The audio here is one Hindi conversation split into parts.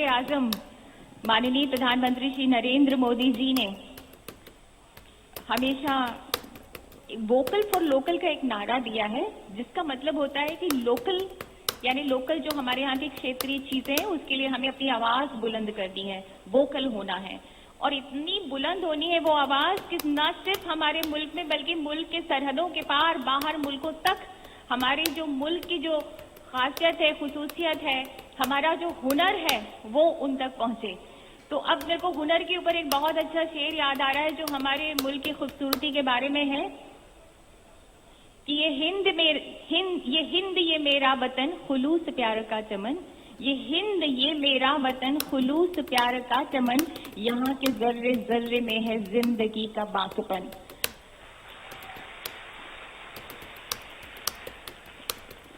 आजम माननीय प्रधानमंत्री श्री नरेंद्र मोदी जी ने हमेशा वोकल फॉर लोकल का एक नारा दिया है, जिसका मतलब होता है कि लोकल यानी लोकल जो हमारे यहाँ की क्षेत्रीय चीजें हैं उसके लिए हमें अपनी आवाज बुलंद करनी है, वोकल होना है। और इतनी बुलंद होनी है वो आवाज कि न सिर्फ हमारे मुल्क में बल्कि मुल्क के सरहदों के पार बाहर मुल्कों तक हमारे जो मुल्क की जो खासियत है, खुसूसियत है, हमारा जो हुनर है वो उन तक पहुंचे। तो अब मेरे को हुनर के ऊपर एक बहुत अच्छा शेर याद आ रहा है जो हमारे मुल्क की खूबसूरती के बारे में है कि ये हिंद ये मेरा वतन खुलूस प्यार का चमन, ये हिंद ये मेरा वतन खुलूस प्यार का चमन, यहाँ के जर्रे जर्रे में है जिंदगी का बांकपन।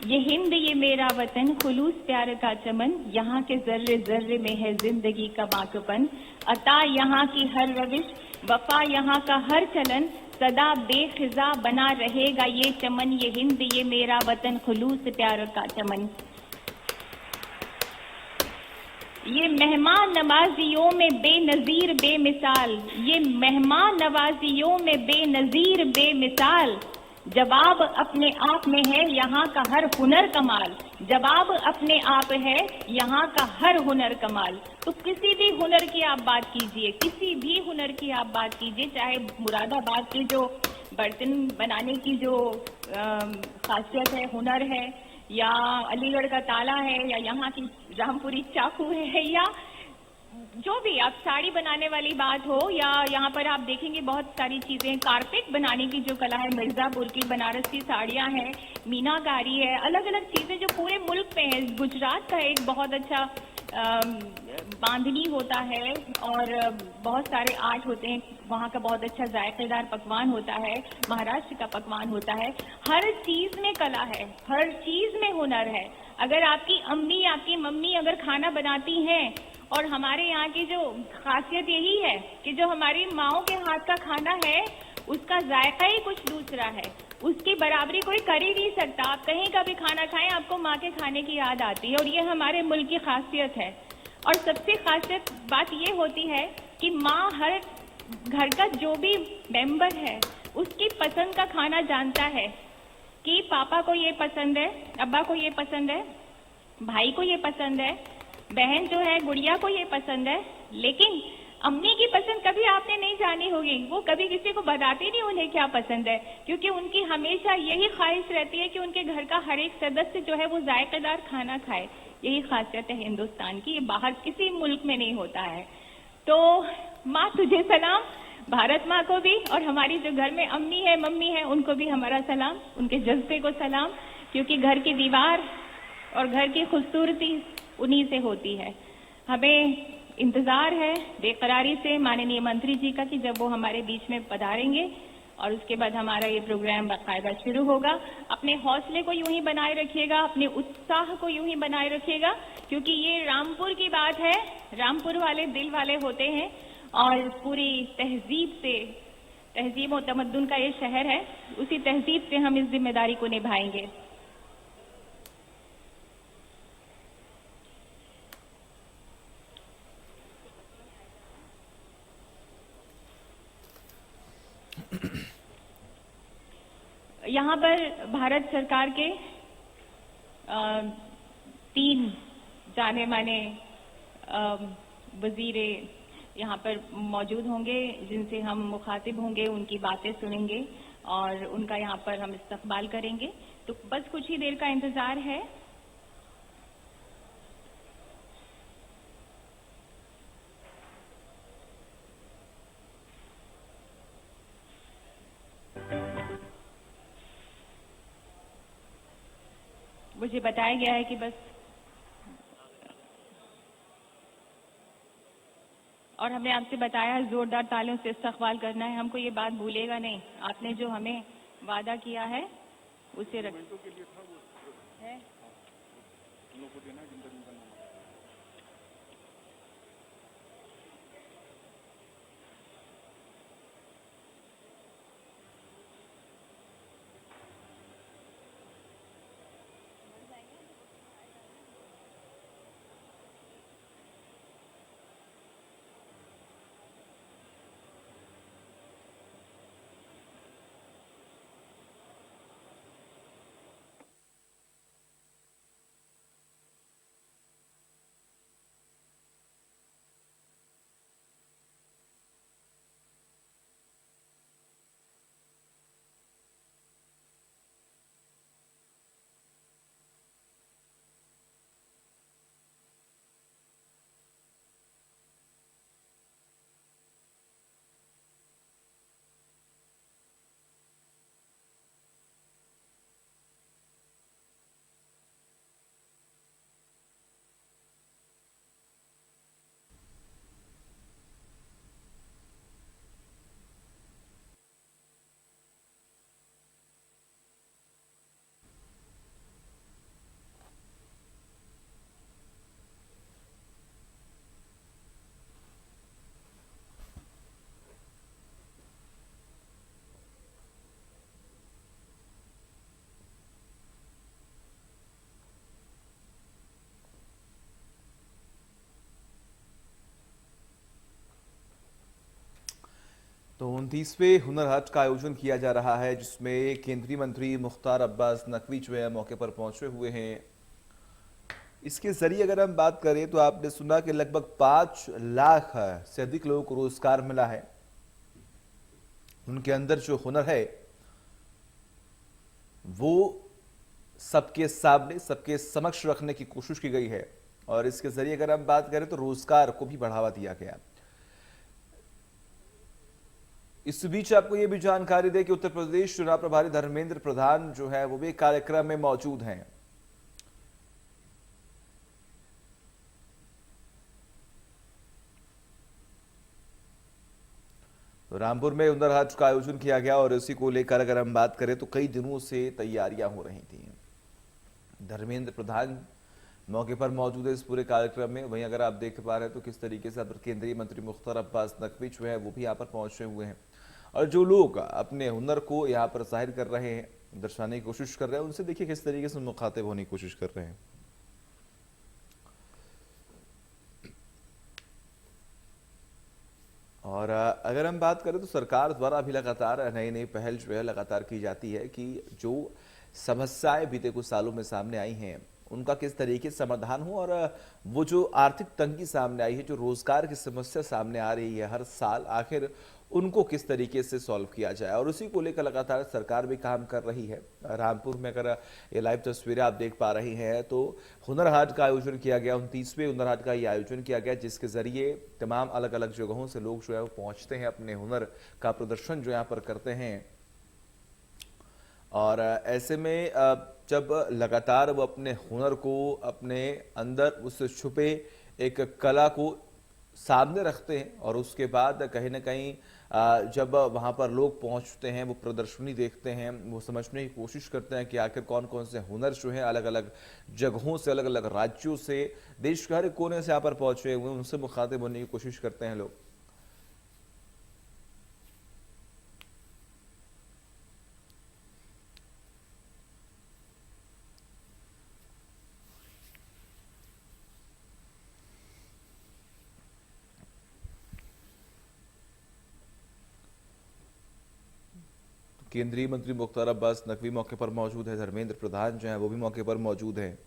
ये हिंद ये मेरा वतन खुलूस प्यार का चमन, यहाँ के जर्रे जर्रे में है जिंदगी का बांकपन। अता यहाँ की हर रविश, वफा यहाँ का हर चलन, सदा बेखिजा बना रहेगा ये चमन, ये हिंद ये मेरा वतन खुलूस प्यार का चमन। ये मेहमान नवाजियों में बेनजीर बेमिसाल, ये मेहमान नवाजियों में बेनजीर बेमिसाल, जवाब अपने आप में है यहाँ का हर हुनर कमाल, जवाब अपने आप है यहाँ का हर हुनर कमाल। तो किसी भी हुनर की आप बात कीजिए, किसी भी हुनर की आप बात कीजिए, चाहे मुरादाबाद के जो बर्तन बनाने की जो खासियत है, हुनर है, या अलीगढ़ का ताला है, या यहाँ की रामपुरी चाकू है, या जो भी आप साड़ी बनाने वाली बात हो, या यहाँ पर आप देखेंगे बहुत सारी चीजें, कारपेट बनाने की जो कला है, मिर्जापुर की बनारस की साड़ियाँ हैं, मीनाकारी है, अलग अलग चीजें जो पूरे मुल्क में है। गुजरात का एक बहुत अच्छा बांधनी होता है और बहुत सारे आर्ट होते हैं, वहाँ का बहुत अच्छा जायकेदार पकवान होता है, महाराष्ट्र का पकवान होता है। हर चीज में कला है, हर चीज में हुनर है। अगर आपकी अम्मी, आपकी मम्मी अगर खाना बनाती हैं, और हमारे यहाँ की जो खासियत यही है कि जो हमारी माओं के हाथ का खाना है उसका जायका ही कुछ दूसरा है, उसकी बराबरी कोई कर ही नहीं सकता। आप कहीं का भी खाना खाएं आपको माँ के खाने की याद आती है, और ये हमारे मुल्क की खासियत है। और सबसे खासियत बात ये होती है कि माँ हर घर का जो भी मेंबर है उसकी पसंद का खाना जानता है कि पापा को ये पसंद है, अब्बा को ये पसंद है, भाई को ये पसंद है, बहन जो है गुड़िया को ये पसंद है। लेकिन अम्मी की पसंद कभी आपने नहीं जानी होगी, वो कभी किसी को बताती नहीं उन्हें क्या पसंद है, क्योंकि उनकी हमेशा यही ख्वाहिश रहती है कि उनके घर का हर एक सदस्य जो है वो जायकेदार खाना खाए। यही खासियत है हिंदुस्तान की, ये बाहर किसी मुल्क में नहीं होता है। तो माँ तुझे सलाम, भारत माँ को भी, और हमारी जो घर में अम्मी है, मम्मी है, उनको भी हमारा सलाम, उनके जज्बे को सलाम, क्योंकि घर की दीवार और घर की खूबसूरती उन्हीं से होती है। हमें इंतजार है बेकरारी से माननीय मंत्री जी का कि जब वो हमारे बीच में पधारेंगे और उसके बाद हमारा ये प्रोग्राम बाकायदा शुरू होगा। अपने हौसले को यूं ही बनाए रखिएगा, अपने उत्साह को यूं ही बनाए रखिएगा, क्योंकि ये रामपुर की बात है, रामपुर वाले दिल वाले होते हैं, और पूरी तहजीब और तमद्दुन का ये शहर है, उसी तहजीब से हम इस जिम्मेदारी को निभाएंगे। यहाँ पर भारत सरकार के 3 जाने माने वजीरे यहाँ पर मौजूद होंगे, जिनसे हम मुखातिब होंगे, उनकी बातें सुनेंगे और उनका यहाँ पर हम इस्तकबाल करेंगे। तो बस कुछ ही देर का इंतजार है। मुझे बताया गया है कि बस, और हमने आपसे बताया है जोरदार तालियों से इस्तकबाल करना है। हमको ये बात भूलेगा नहीं, आपने जो हमें वादा किया है उसे रख है। तो 29वें हुनर हाट का आयोजन किया जा रहा है, जिसमें केंद्रीय मंत्री मुख्तार अब्बास नकवी जो है मौके पर पहुंचे हुए हैं। इसके जरिए अगर हम बात करें तो आपने सुना कि लगभग 5 लाख से अधिक लोगों को रोजगार मिला है। उनके अंदर जो हुनर है वो सबके सामने, सबके समक्ष रखने की कोशिश की गई है, और इसके जरिए अगर हम बात करें तो रोजगार को भी बढ़ावा दिया गया। इस बीच आपको यह भी जानकारी दे कि उत्तर प्रदेश चुनाव प्रभारी धर्मेंद्र प्रधान जो है वो भी कार्यक्रम में मौजूद हैं। तो रामपुर में हुनर हाट का आयोजन किया गया और इसी को लेकर अगर हम बात करें तो कई दिनों से तैयारियां हो रही थी। धर्मेंद्र प्रधान मौके पर मौजूद है इस पूरे कार्यक्रम में। वहीं अगर आप देख पा रहे हैं तो किस तरीके से केंद्रीय मंत्री मुख्तार अब्बास नकवी जो है वो भी यहाँ पर पहुंचे हुए हैं, और जो लोग अपने हुनर को यहाँ पर जाहिर कर रहे हैं, दर्शाने की कोशिश कर रहे हैं, उनसे देखिए किस तरीके से मुखातिब होने की कोशिश कर रहे हैं। और अगर हम बात करें तो सरकार द्वारा अभी लगातार नई नई पहल जो है लगातार की जाती है कि जो समस्याएं बीते कुछ सालों में सामने आई हैं उनका किस तरीके से समाधान हो, और वो जो आर्थिक तंगी सामने आई है, जो रोजगार की समस्या सामने आ रही है हर साल, आखिर उनको किस तरीके से सॉल्व किया जाए, और उसी को लेकर लगातार सरकार भी काम कर रही है। रामपुर में अगर ये लाइव तस्वीरें आप देख पा रही हैं तो हुनर हाट का आयोजन किया गया, 29वें हुनर हाट का ये आयोजन किया गया, जिसके जरिए तमाम अलग अलग जगहों से लोग जो है वो पहुंचते हैं, अपने हुनर का प्रदर्शन जो यहाँ पर करते हैं। और ऐसे में जब लगातार वो अपने हुनर को, अपने अंदर उस छुपे एक कला को सामने रखते हैं, और उसके बाद कहीं ना कहीं जब वहां पर लोग पहुंचते हैं, वो प्रदर्शनी देखते हैं, वो समझने की कोशिश करते हैं कि आखिर कौन कौन से हुनर जो हैं अलग अलग जगहों से, अलग अलग राज्यों से, देश के हर कोने से यहाँ पर पहुंचे हुए, उनसे मुखातिब होने की कोशिश करते हैं लोग। केंद्रीय मंत्री मुख्तार अब्बास नकवी मौके पर मौजूद है, धर्मेंद्र प्रधान जो है वो भी मौके पर मौजूद हैं।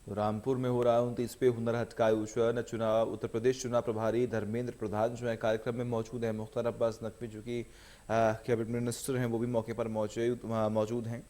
तो रामपुर में हो रहा है 29वें हुनर हाट का आयोजन। चुनाव उत्तर प्रदेश चुनाव प्रभारी धर्मेंद्र प्रधान जो है कार्यक्रम में मौजूद है। मुख्तार अब्बास नकवी जो कि कैबिनेट मिनिस्टर हैं वो भी मौके पर मौजूद हैं।